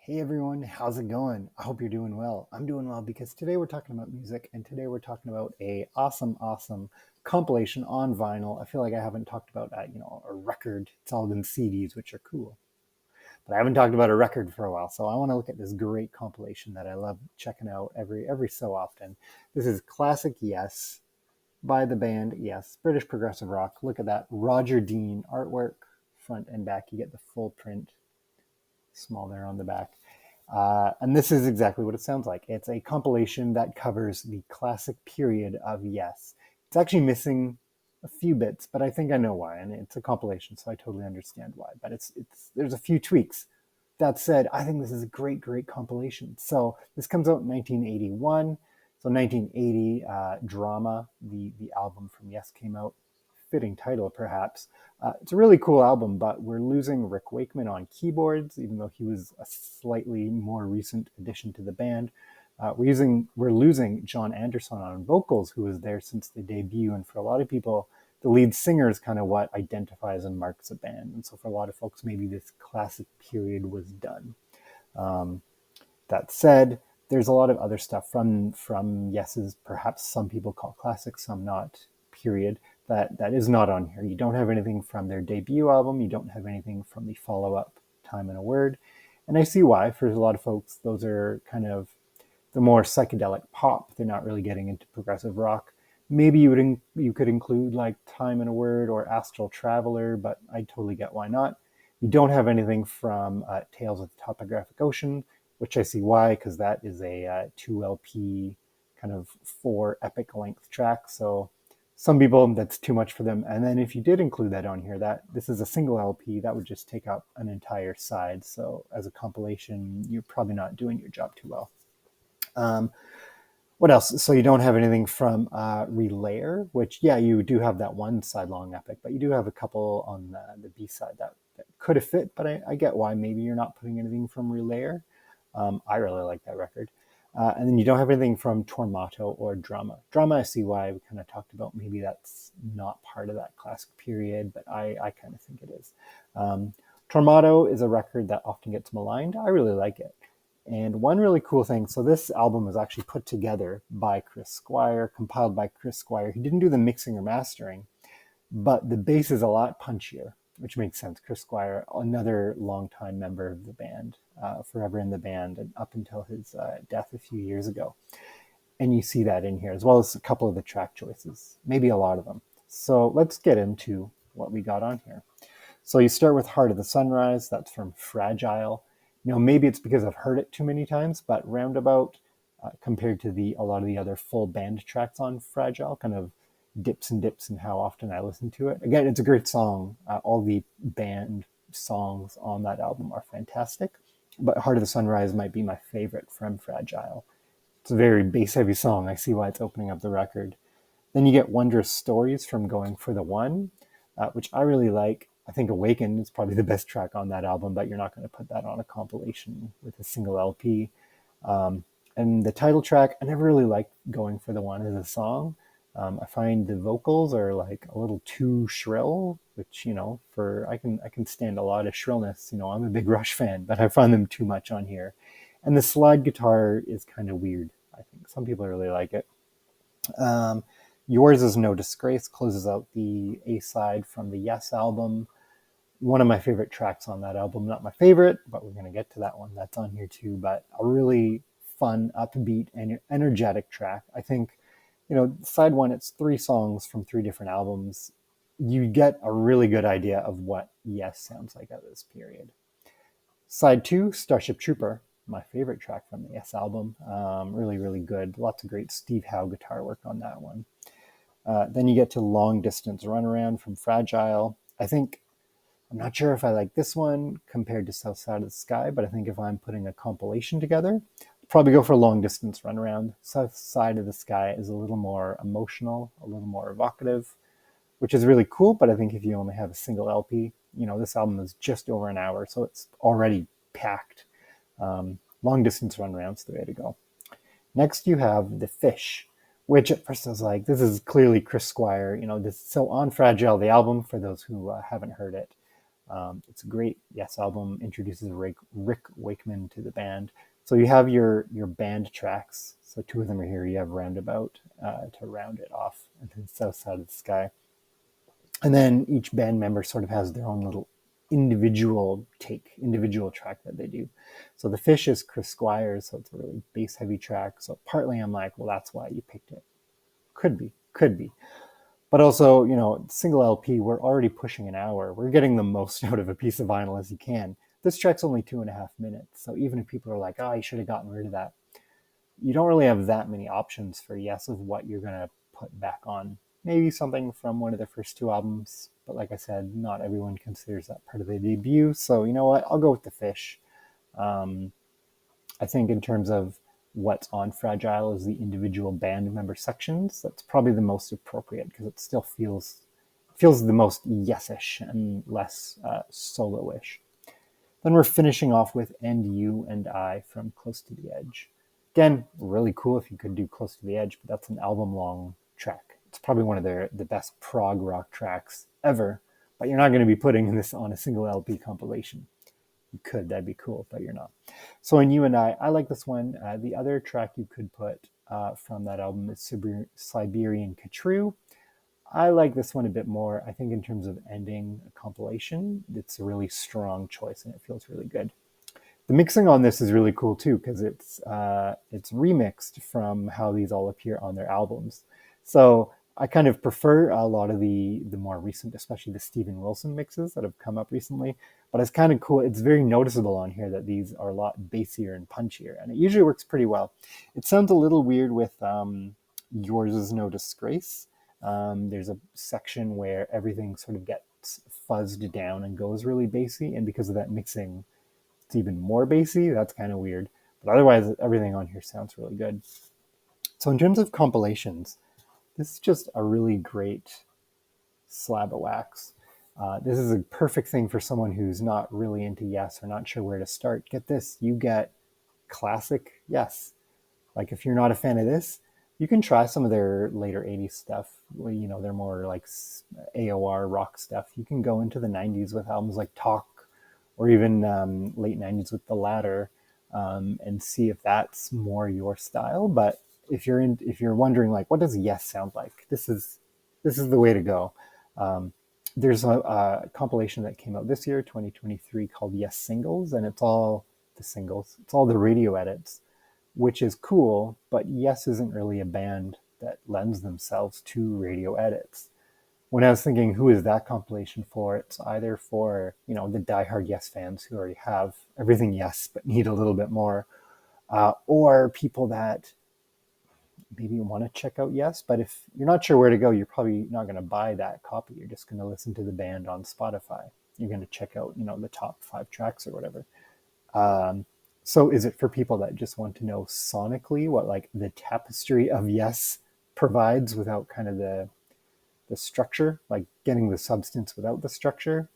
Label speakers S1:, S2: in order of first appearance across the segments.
S1: Hey everyone, how's it going? I hope you're doing well. I'm doing well because today we're talking about music and today we're talking about a awesome compilation on vinyl. I feel like I haven't talked about a record. It's all been CDs, which are cool. But I haven't talked about a record for a while, so I want to look at this great compilation that I love checking out every so often. This is Classic Yes by the band Yes, British progressive rock. Look at that Roger Dean artwork, front and back. You get the full print, small there on the back. And this is exactly what it sounds like. It's a compilation that covers the classic period of Yes. It's actually missing a few bits, but I think I know why. And it's a compilation, so I totally understand why. But it's there's a few tweaks. That said, I think this is a great compilation. So this comes out in 1981. So 1980, Drama, the album from Yes came out. Fitting title, perhaps. It's a really cool album, but we're losing Rick Wakeman on keyboards, even though he was a slightly more recent addition to the band. We're losing John Anderson on vocals, who was there since the debut, and for a lot of people, the lead singer is kind of what identifies and marks a band. And so for a lot of folks, maybe this classic period was done. Um, that said, there's a lot of other stuff from Yes's, perhaps some people call classic, some not, period, that is not on here. You don't have anything from their debut album. You don't have anything from the follow-up, Time and a Word. And I see why. For a lot of folks, those are kind of the more psychedelic pop. They're not really getting into progressive rock. Maybe you could include like Time and a Word or Astral Traveler, but I totally get why not. You don't have anything from Tales of the Topographic Ocean, which I see why, because that is a 2 LP kind of 4 epic length track. So some people, that's too much for them. And then if you did include that on here, that this is a single LP, that would just take up an entire side. So as a compilation, you're probably not doing your job too well. Um, what else? So you don't have anything from Relayer, which, yeah, you do have that one side long epic, but you do have a couple on the B side that could have fit, but I get why maybe you're not putting anything from Relayer. I really like that record. And then you don't have anything from Tormato or Drama. Drama, I see why we kind of talked about. Maybe that's not part of that classic period, but I kind of think it is. Tormato is a record that often gets maligned. I really like it. And one really cool thing, so this album was actually put together by Chris Squire, compiled by Chris Squire. He didn't do the mixing or mastering, but the bass is a lot punchier, which makes sense. Chris Squire, another longtime member of the band, forever in the band, and up until his death a few years ago. And you see that in here, as well as a couple of the track choices, maybe a lot of them. So let's get into what we got on here. So you start with Heart of the Sunrise. That's from Fragile. Maybe it's because I've heard it too many times, but Roundabout, compared to a lot of the other full band tracks on Fragile, kind of dips and dips in how often I listen to it. Again, it's a great song. All the band songs on that album are fantastic, but Heart of the Sunrise might be my favorite from Fragile. It's a very bass-heavy song. I see why it's opening up the record. Then you get Wondrous Stories from Going for the One, which I really like. I think Awaken is probably the best track on that album, but you're not going to put that on a compilation with a single LP. And the title track, I never really liked Going for the One as a song. I find the vocals are like a little too shrill, which for I can stand a lot of shrillness. I'm a big Rush fan, but I find them too much on here. And the slide guitar is kind of weird. I think some people really like it. Um, Yours is No Disgrace closes out the A side from the Yes album. One of my favorite tracks on that album. Not my favorite, but we're going to get to that one. That's on here too. But a really fun, upbeat, and energetic track. I think, side one, it's 3 songs from 3 different albums. You get a really good idea of what Yes sounds like at this period. Side 2, Starship Trooper, my favorite track from the Yes album. Really good. Lots of great Steve Howe guitar work on that one. Then you get to Long Distance Runaround from Fragile. I'm not sure if I like this one compared to South Side of the Sky, but I think if I'm putting a compilation together, I'd probably go for Long Distance Runaround. South Side of the Sky is a little more emotional, a little more evocative, which is really cool. But I think if you only have a single LP, this album is just over an hour, so it's already packed. Long Distance Runaround's the way to go. Next, you have The Fish, which at first I was like, this is clearly Chris Squire. So on Fragile, the album, for those who haven't heard it, It's a great Yes album, introduces Rick Wakeman to the band. So you have your band tracks. So two of them are here. You have Roundabout to round it off, and then South Side of the Sky. And then each band member sort of has their own little individual track that they do. So The Fish is Chris Squires, so it's a really bass heavy track. So partly I'm like, well, that's why you picked it. Could be. But also, single LP, we're already pushing an hour. We're getting the most out of a piece of vinyl as you can. This track's only 2.5 minutes. So even if people are like, oh, you should have gotten rid of that, you don't really have that many options for Yes of what you're going to put back on. Maybe something from one of their first two albums. But like I said, not everyone considers that part of their debut. So you know what? I'll go with The Fish. Um, I think in terms of what's on Fragile is the individual band member sections. That's probably the most appropriate because it still feels the most yes-ish and less solo-ish. Then we're finishing off with And You and I from Close to the Edge. Again, really cool if you could do Close to the Edge, but that's an album-long track. It's probably one of the best prog rock tracks ever, but you're not going to be putting this on a single LP compilation. You could, that'd be cool, but you're not. So in You and I like this one. The other track you could put from that album is Siberian Katru. I like this one a bit more. I think in terms of ending a compilation, it's a really strong choice and it feels really good. The mixing on this is really cool too because it's remixed from how these all appear on their albums. So I kind of prefer a lot of the more recent, especially the Steven Wilson mixes that have come up recently. But it's kind of cool. It's very noticeable on here that these are a lot bassier and punchier, and it usually works pretty well. It sounds a little weird with Yours Is No Disgrace. There's a section where everything sort of gets fuzzed down and goes really bassy, and because of that mixing, it's even more bassy. That's kind of weird. But otherwise, everything on here sounds really good. So in terms of compilations, this is just a really great slab of wax. This is a perfect thing for someone who's not really into Yes or not sure where to start. Get this, you get classic Yes. Like if you're not a fan of this, you can try some of their later 80s stuff. They're more like AOR rock stuff. You can go into the 90s with albums like Talk or even late 90s with The Ladder and see if that's more your style. But if you're wondering like what does Yes sound like, this is the way to go. There's a compilation that came out this year, 2023, called Yes Singles, and it's all the singles. It's all the radio edits, which is cool, but Yes isn't really a band that lends themselves to radio edits. When I was thinking, who is that compilation for? It's either for, the diehard Yes fans who already have everything Yes, but need a little bit more, or people that maybe want to check out Yes, but if you're not sure where to go, you're probably not going to buy that copy. You're just going to listen to the band on Spotify. You're going to check out, the top 5 tracks or whatever. So is it for people that just want to know sonically what like the tapestry of Yes provides without kind of the structure, like getting the substance without the structure,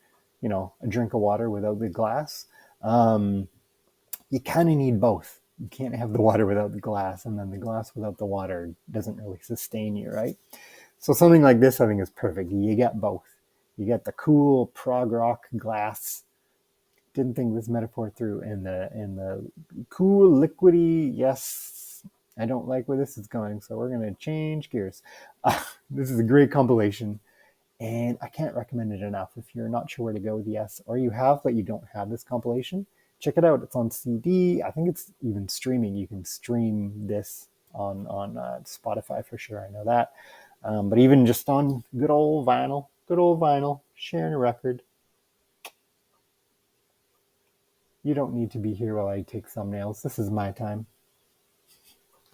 S1: a drink of water without the glass? You kind of need both. You can't have the water without the glass, and then the glass without the water doesn't really sustain you, right? So something like this, I think, is perfect. You get both. You get the cool prog rock glass. Didn't think this metaphor through in the cool liquidy. Yes, I don't like where this is going, so we're gonna change gears. This is a great compilation, and I can't recommend it enough. If you're not sure where to go with Yes, or you have but you don't have this compilation, check it out. It's on CD. I think it's even streaming. You can stream this on Spotify for sure. I know that, but even just on good old vinyl, sharing a record. You don't need to be here while I take thumbnails. This is my time.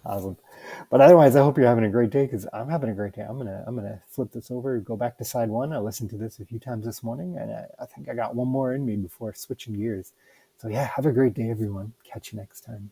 S1: Awesome. But otherwise, I hope you're having a great day because I'm having a great day. I'm gonna flip this over, go back to side one. I listened to this a few times this morning, and I think I got one more in me before switching gears. So yeah, have a great day, everyone. Catch you next time.